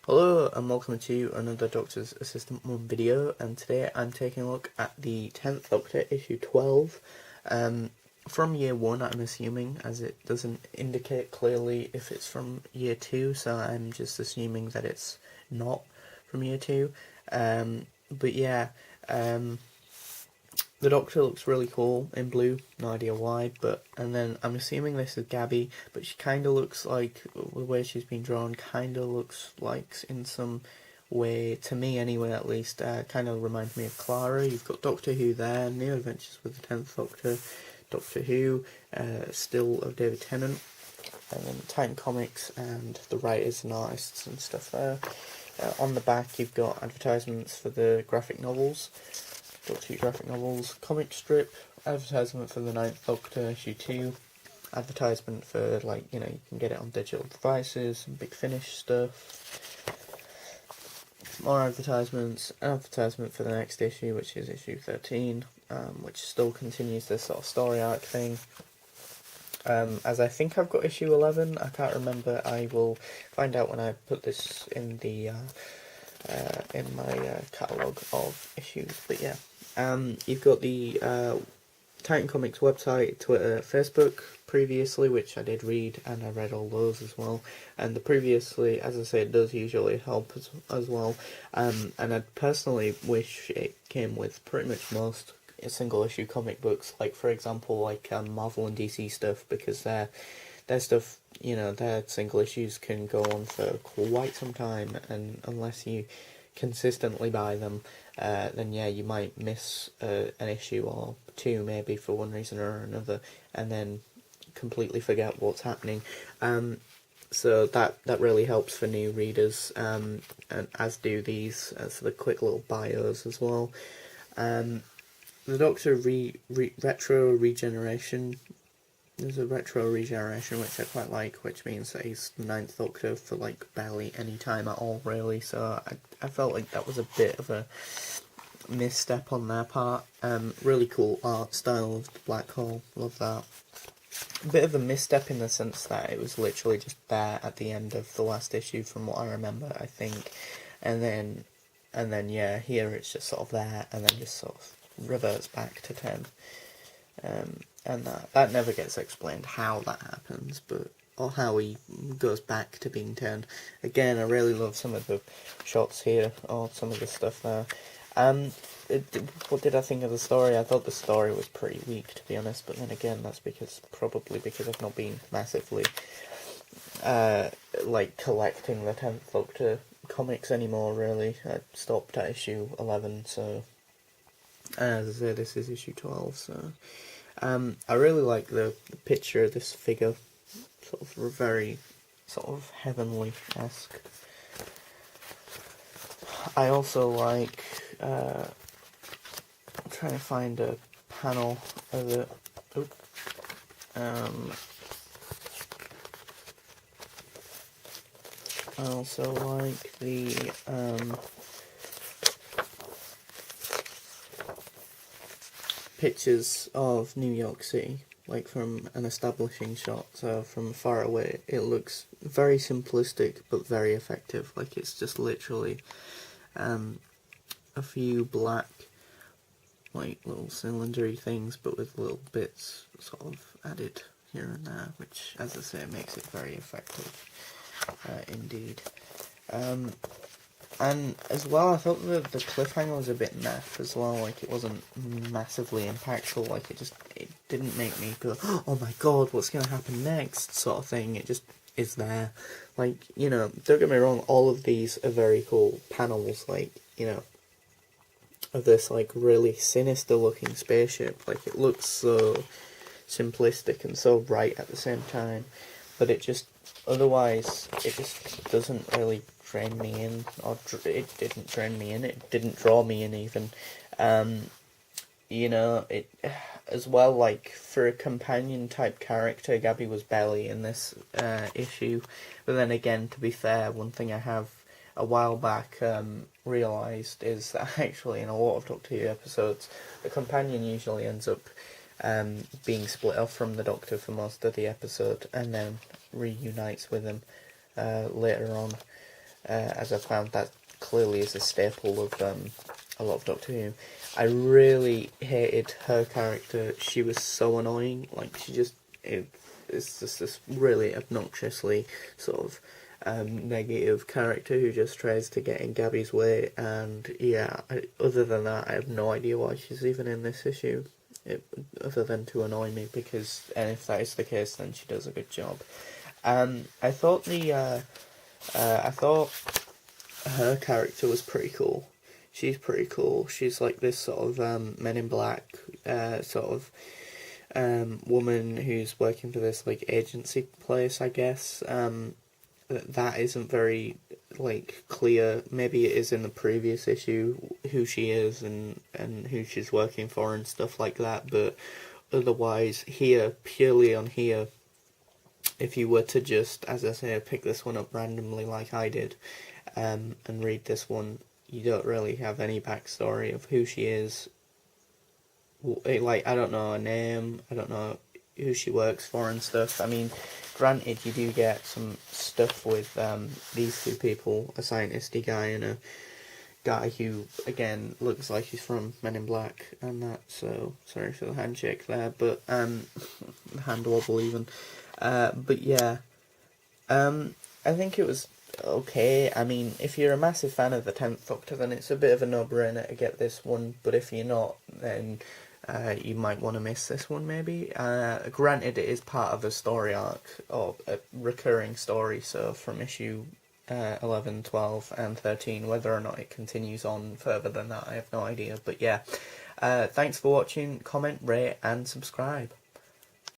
Hello and welcome to another Doctor's Assistant 1 video, and today I'm taking a look at the 10th Doctor, issue 12, from year 1 I'm assuming, as it doesn't indicate clearly if it's from year 2, so I'm just assuming that it's not from year 2, but yeah, the Doctor looks really cool in blue, no idea why, and then I'm assuming this is Gabby, but she kind of looks like, the way she's been drawn, kind of looks like, in some way, to me anyway at least, kind of reminds me of Clara. You've got Doctor Who there, New Adventures with the 10th Doctor, Doctor Who, still of David Tennant, and then Titan Comics and the writers and artists and stuff there. On the back you've got advertisements for the graphic novels. Doctor Who graphic novels, comic strip, advertisement for the 9th Doctor, issue 2, advertisement for, like, you can get it on digital devices, some Big Finish stuff, more advertisements, an advertisement for the next issue, which is issue 13, which still continues this sort of story arc thing. As I think I've got issue 11, I can't remember, I will find out when I put this in the in my catalogue of issues, but yeah. You've got the Titan Comics website, Twitter, Facebook previously, which I did read, and I read all those as well. And the previously, as I say, it does usually help as well. And I personally wish it came with pretty much most single issue comic books, like for example, like Marvel and DC stuff, because their stuff, their single issues can go on for quite some time, and unless you consistently buy them, then yeah, you might miss an issue or two maybe for one reason or another, and then completely forget what's happening. So that really helps for new readers, and as do these, as the quick little bios as well. The Doctor retro regeneration. There's a retro regeneration which I quite like, which means that he's the 9th Doctor for like barely any time at all, really. So I felt like that was a bit of a misstep on their part. Really cool art style of the Black Hole, love that. A bit of a misstep in the sense that it was literally just there at the end of the last issue, from what I remember, I think. And then yeah, here it's just sort of there, and then just sort of reverts back to 10. And that never gets explained how that happens, or how he goes back to being 10. Again, I really love some of the shots here, or some of the stuff there. What did I think of the story? I thought the story was pretty weak, to be honest, but then again, that's probably because I've not been massively like collecting the 10th Doctor comics anymore, really. I stopped at issue 11, so as I say, this is issue 12, so I really like the picture of this figure, sort of very sort of heavenly-esque. I also like, I'm trying to find a panel of it. I also like the pictures of New York City, like from an establishing shot, so from far away. It looks very simplistic but very effective. Like, it's just literally a few black, like, little cylindery things, but with little bits sort of added here and there, which, as I say, makes it very effective indeed. And as well, I thought the cliffhanger was a bit naff as well. Like, it wasn't massively impactful. Like, it didn't make me go, oh my god, what's going to happen next, sort of thing. It just is there. Like, don't get me wrong, all of these are very cool panels, like, of this, like, really sinister looking spaceship. Like, it looks so simplistic and so bright at the same time, but it just, otherwise, it just doesn't really drain me in, or it didn't drain me in, it didn't draw me in even. It, as well, like, for a companion type character, Gabby was barely in this issue, but then again, to be fair, one thing I have a while back realised is that actually in a lot of Doctor Who episodes, the companion usually ends up being split off from the Doctor for most of the episode, and then reunites with him later on. as I found that clearly is a staple of a lot of Doctor Who. I really hated her character. She was so annoying. Like, it's just this really obnoxiously sort of negative character who just tries to get in Gabby's way. And yeah, other than that, I have no idea why she's even in this issue. Other than to annoy me, because, and if that is the case, then she does a good job. I thought I thought her character was pretty cool. She's pretty cool. She's like this sort of Men in Black sort of woman who's working for this like agency place, I guess. That isn't very like clear. Maybe it is in the previous issue who she is and who she's working for and stuff like that. But otherwise, here, purely on here, if you were to just, as I say, pick this one up randomly like I did, and read this one, you don't really have any backstory of who she is. Like, I don't know her name, I don't know who she works for and stuff. I mean, granted, you do get some stuff with these two people, a scientisty guy and a guy who, again, looks like he's from Men in Black and that, so sorry for the handshake there, but, the hand wobble even. But yeah, I think it was okay. I mean, if you're a massive fan of the 10th Doctor, then it's a bit of a no-brainer to get this one, but if you're not, then you might want to miss this one, maybe. Granted, it is part of a story arc, or a recurring story, so from issue 11, 12, and 13, whether or not it continues on further than that, I have no idea, but yeah. Thanks for watching, comment, rate, and subscribe.